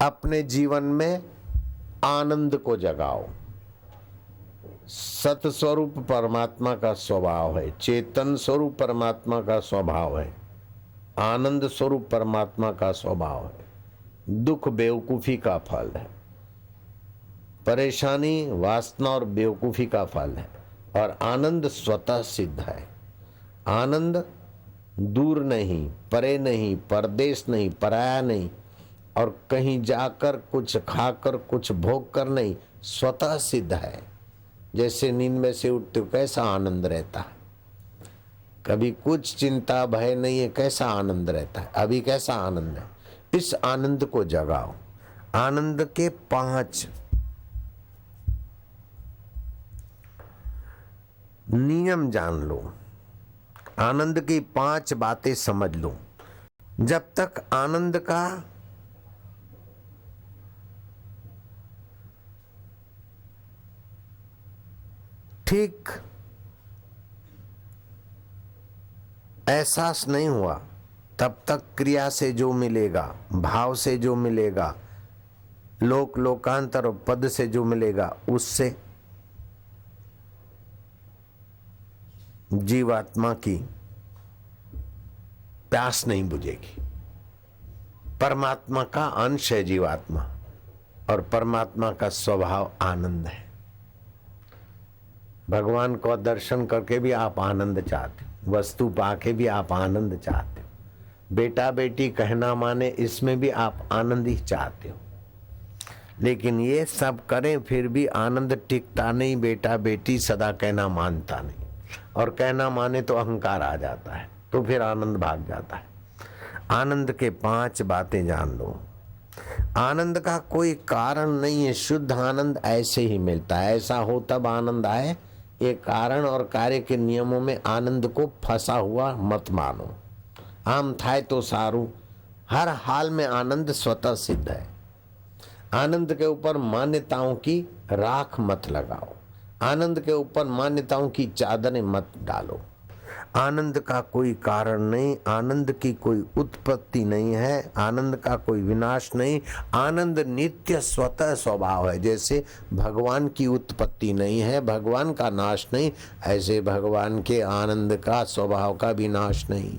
अपने जीवन में आनंद को जगाओ। सत स्वरूप परमात्मा का स्वभाव है, चेतन स्वरूप परमात्मा का स्वभाव है, आनंद स्वरूप परमात्मा का स्वभाव है। दुख बेवकूफी का फल है, परेशानी वासना और बेवकूफी का फल है, और आनंद स्वतः सिद्ध है। आनंद दूर नहीं, परे नहीं, परदेश नहीं, पराया नहीं, और कहीं जाकर कुछ खाकर कुछ भोग कर नहीं, स्वतः सिद्ध है। जैसे नींद में से उठते हो कैसा आनंद रहता है, कभी कुछ चिंता भय नहीं है, कैसा आनंद रहता है, अभी कैसा आनंद है। इस आनंद को जगाओ। आनंद के 5 नियम जान लो, आनंद की 5 बातें समझ लो। जब तक आनंद का ठीक एहसास नहीं हुआ, तब तक क्रिया से जो मिलेगा, भाव से जो मिलेगा, लोक लोकांतर और पद से जो मिलेगा, उससे जीवात्मा की प्यास नहीं बुझेगी। परमात्मा का अंश है जीवात्मा, और परमात्मा का स्वभाव आनंद है। भगवान को दर्शन करके भी आप आनंद चाहते हो, वस्तु पाके भी आप आनंद चाहते हो, बेटा बेटी कहना माने इसमें भी आप आनंद ही चाहते हो। लेकिन ये सब करें फिर भी आनंद टिकता नहीं, बेटा बेटी सदा कहना मानता नहीं, और कहना माने तो अहंकार आ जाता है, तो फिर आनंद भाग जाता है। आनंद के 5 बातें जान लो। आनंद का कोई कारण नहीं है, शुद्ध आनंद ऐसे ही मिलता है। ऐसा हो तब आनंद आए। ये कारण और कार्य के नियमों में आनंद को फंसा हुआ मत मानो। आम थाय तो सारू, हर हाल में आनंद स्वतः सिद्ध है। आनंद के ऊपर मान्यताओं की राख मत लगाओ, आनंद के ऊपर मान्यताओं की चादरें मत डालो। आनंद का कोई कारण नहीं, आनंद की कोई उत्पत्ति नहीं है, आनंद का कोई विनाश नहीं। आनंद नित्य स्वतः स्वभाव है। जैसे भगवान की उत्पत्ति नहीं है, भगवान का नाश नहीं, ऐसे भगवान के आनंद का स्वभाव का विनाश नहीं।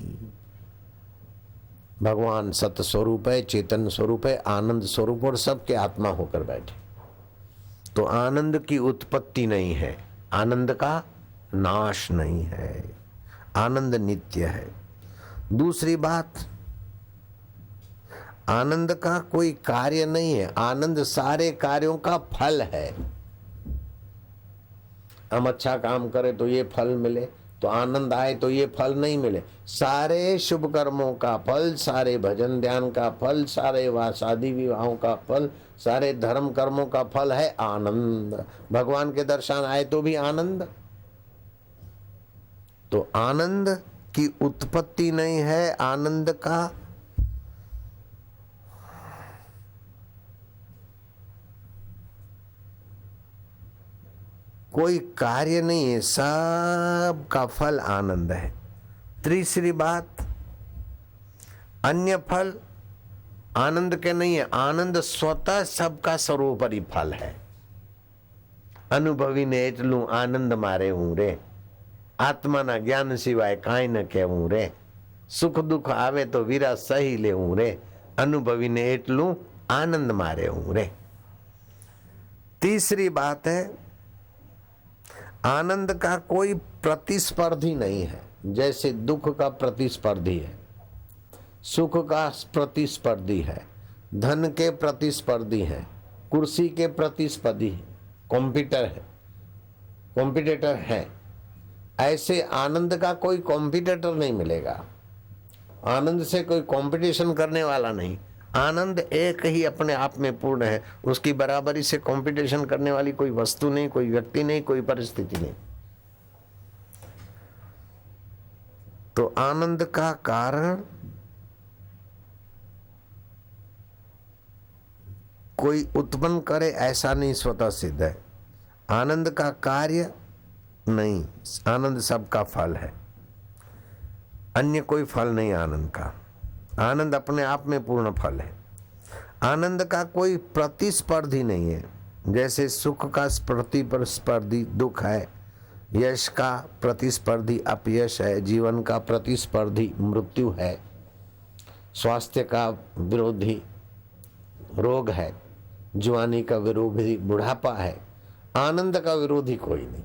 भगवान सत स्वरूप है, चेतन स्वरूप है, आनंद स्वरूप, और सबके आत्मा होकर बैठे। तो आनंद की उत्पत्ति नहीं है, आनंद का नाश नहीं है, आनंद नित्य है। दूसरी बात, आनंद का कोई कार्य नहीं है, आनंद सारे कार्यों का फल है। हम अच्छा काम करें तो ये फल मिले, तो आनंद आए तो ये फल नहीं मिले। सारे शुभ कर्मों का फल, सारे भजन ध्यान का फल, सारे शादी विवाहों का फल, सारे धर्म कर्मों का फल है आनंद। भगवान के दर्शन आए तो भी आनंद। तो आनंद की उत्पत्ति नहीं है, आनंद का कोई कार्य नहीं है, सब का फल आनंद है। तीसरी बात, अन्य फल आनंद के नहीं है, आनंद स्वतः सबका सर्वोपरि फल है। अनुभवी ने एटलू आनंद मारे हूं रे, आत्माना ज्ञान सिवाय काई न कहूं रे, सुख दुख आवे तो वीरा सही लेऊं रे, अनुभवी ने एटलू आनंद मारे हूं रे। तीसरी बात है, आनंद का कोई प्रतिस्पर्धी नहीं है। जैसे दुख का प्रतिस्पर्धी है, सुख का प्रतिस्पर्धी है, धन के प्रतिस्पर्धी है, कुर्सी के प्रतिस्पर्धी कॉम्पिटिटर है, ऐसे आनंद का कोई कॉम्पिटिटर नहीं मिलेगा। आनंद से कोई कंपटीशन करने वाला नहीं। आनंद एक ही अपने आप में पूर्ण है, उसकी बराबरी से कंपटीशन करने वाली कोई वस्तु नहीं, कोई व्यक्ति नहीं, कोई परिस्थिति नहीं। तो आनंद का कारण कोई उत्पन्न करे ऐसा नहीं, स्वतः सिद्ध है। आनंद का कार्य नहीं, आनंद सबका फल है, अन्य कोई फल नहीं आनंद का। आनंद अपने आप में पूर्ण फल है। आनंद का कोई प्रतिस्पर्धी नहीं है। जैसे सुख का प्रतिस्पर्धी दुख है, यश का प्रतिस्पर्धी अपयश है, जीवन का प्रतिस्पर्धी मृत्यु है, स्वास्थ्य का विरोधी रोग है, जवानी का विरोधी बुढ़ापा है। आनंद का विरोधी कोई नहीं।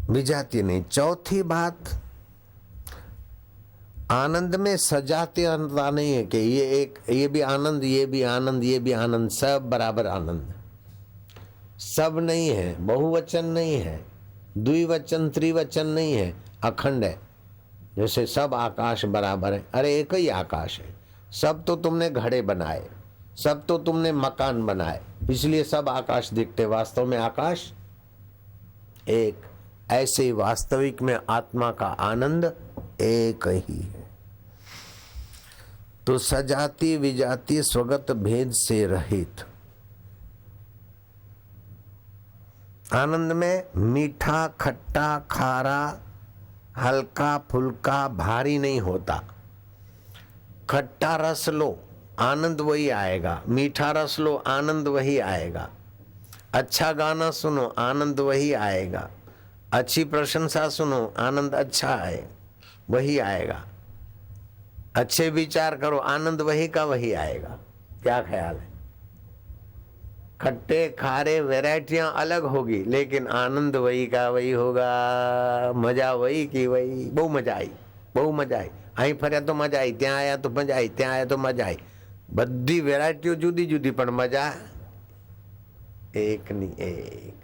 विजातीय नहीं। चौथी बात, आनंद में सजातीयता नहीं है कि ये भी आनंद, ये भी आनंद, ये भी आनंद, सब बराबर आनंद। सब नहीं है, बहुवचन नहीं है, द्विवचन त्रिवचन नहीं है, अखंड है। जैसे सब आकाश बराबर है, अरे एक ही आकाश है। सब तो तुमने घड़े बनाए, सब तो तुमने मकान बनाए, इसलिए सब आकाश दिखते, वास्तव में आकाश एक। ऐसे ही वास्तविक में आत्मा का आनंद एक ही है। तो सजाती विजाती स्वगत भेद से रहित आनंद में मीठा खट्टा खारा हल्का फुल्का भारी नहीं होता। खट्टा रस लो आनंद वही आएगा, मीठा रस लो आनंद वही आएगा, अच्छा गाना सुनो आनंद वही आएगा, अच्छी प्रशंसा सुनो आनंद अच्छा है वही आएगा, अच्छे विचार करो आनंद वही का वही आएगा। क्या ख्याल है? खट्टे खारे वैरायटियां अलग होगी लेकिन आनंद वही का वही होगा, मजा वही की वही। बहु मजा आई, बहु मजा आई, અહીં ફર્યા તો મજા આવી, ત્યાં આયા તો મજા આવી, ત્યાં આયા તો મજા આવી। બધી વેરાયટીઓ જુદી જુદી પણ મજા एक नहीं एक।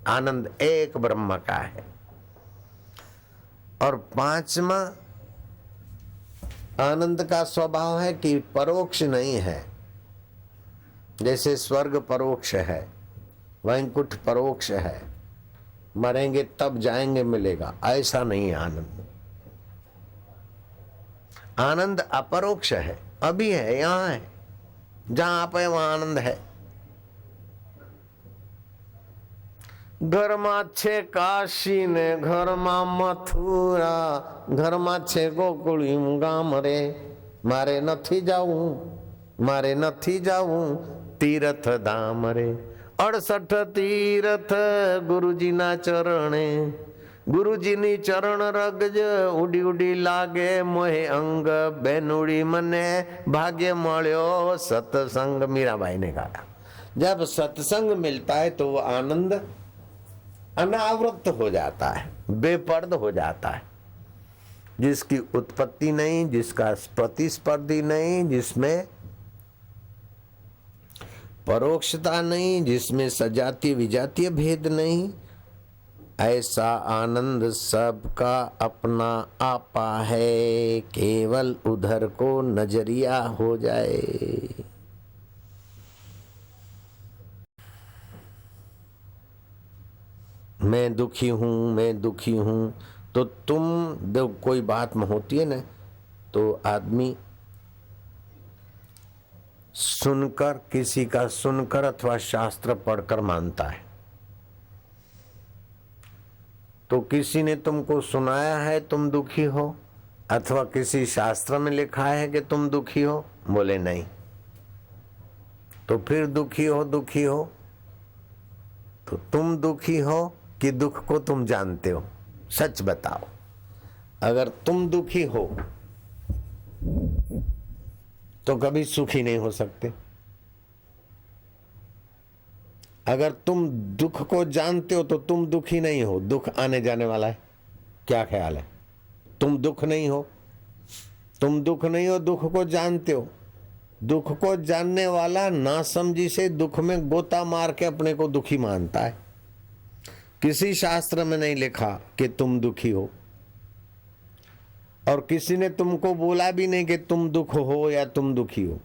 आनंद एक ब्रह्म का है। और पांचवा, आनंद का स्वभाव है कि परोक्ष नहीं है। जैसे स्वर्ग परोक्ष है, वैकुंठ परोक्ष है, मरेंगे तब जाएंगे मिलेगा, ऐसा नहीं है आनंद। आनंद अपरोक्ष है, अभी है, यहां है, जहां आप है वहां आनंद है। घરમાં છે કાશી ને ઘરમાં મથુરા, ઘરમાં છે ગોકુળિયું ગામ રે, મારે નથી જાવું, મારે નથી જાવું તીર્થ ધામ રે। 68 तीर्थ गुरुजीना चरणे, गुरुजीनी चरण रगज उडी उडी लागे मोहे अंग, बेनुड़ी मने भाग्य मळ्यो सत्संग। मीराबाई ने कहा, जब सत्संग मिलता है तो वो आनंद अनावृत हो जाता है, बेपर्द हो जाता है, जिसकी उत्पत्ति नहीं, जिसका प्रतिस्पर्धी नहीं, जिसमें परोक्षता नहीं, जिसमें सजातीय विजातीय भेद नहीं, ऐसा आनंद सबका अपना आपा है, केवल उधर को नजरिया हो जाए। मैं दुखी हूं, मैं दुखी हूं, तो तुम जब कोई बात में होती है ना, तो आदमी सुनकर, किसी का सुनकर अथवा शास्त्र पढ़कर मानता है। तो किसी ने तुमको सुनाया है तुम दुखी हो, अथवा किसी शास्त्र में लिखा है कि तुम दुखी हो, बोले नहीं, तो फिर दुखी हो, दुखी हो तो तुम दुखी हो कि दुख को तुम जानते हो? सच बताओ। अगर तुम दुखी हो तो कभी सुखी नहीं हो सकते। अगर तुम दुख को जानते हो तो तुम दुखी नहीं हो, दुख आने जाने वाला है। क्या ख्याल है? तुम दुख नहीं हो, तुम दुख नहीं हो, दुख को जानते हो। दुख को जानने वाला नासमझी से दुख में गोता मार के अपने को दुखी मानता है। किसी शास्त्र में नहीं लिखा कि तुम दुखी हो, और किसी ने तुमको बोला भी नहीं कि तुम दुख हो या तुम दुखी हो,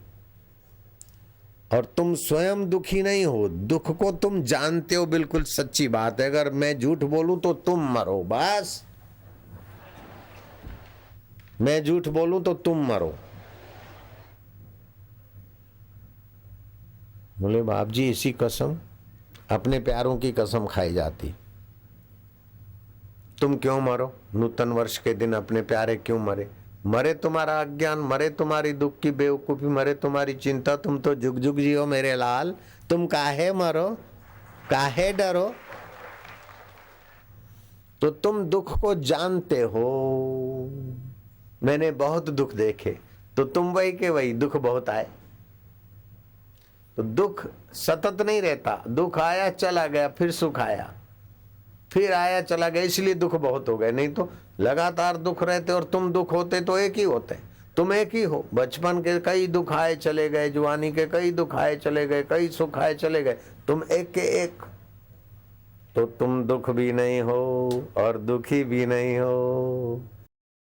और तुम स्वयं दुखी नहीं हो, दुख को तुम जानते हो। बिल्कुल सच्ची बात है। अगर मैं झूठ बोलूं तो तुम मरो, बस। मैं झूठ बोलूं तो तुम मरो। बोले बाप जी, इसी कसम, अपने प्यारों की कसम खाई जाती। तुम क्यों मरो? नूतन वर्ष के दिन अपने प्यारे क्यों मरे? मरे तुम्हारा अज्ञान, मरे तुम्हारी दुख की बेवकूफी, मरे तुम्हारी चिंता। तुम तो जुग जुग जियो मेरे लाल, तुम काहे मरो, काहे डरो? तो तुम दुख को जानते हो। मैंने बहुत दुख देखे, तो तुम वही के वही, दुख बहुत आए। तो दुख सतत नहीं रहता, दुख आया चला गया, फिर सुख आया, फिर आया चला गया, इसलिए दुख बहुत हो गए। नहीं तो लगातार दुख रहते और तुम दुख होते तो एक ही होते। तुम एक ही हो। बचपन के कई दुख आए चले गए, जवानी के कई दुख आए चले गए, कई सुख आए चले गए, तुम एक के एक। तो तुम दुख भी नहीं हो और दुखी भी नहीं हो।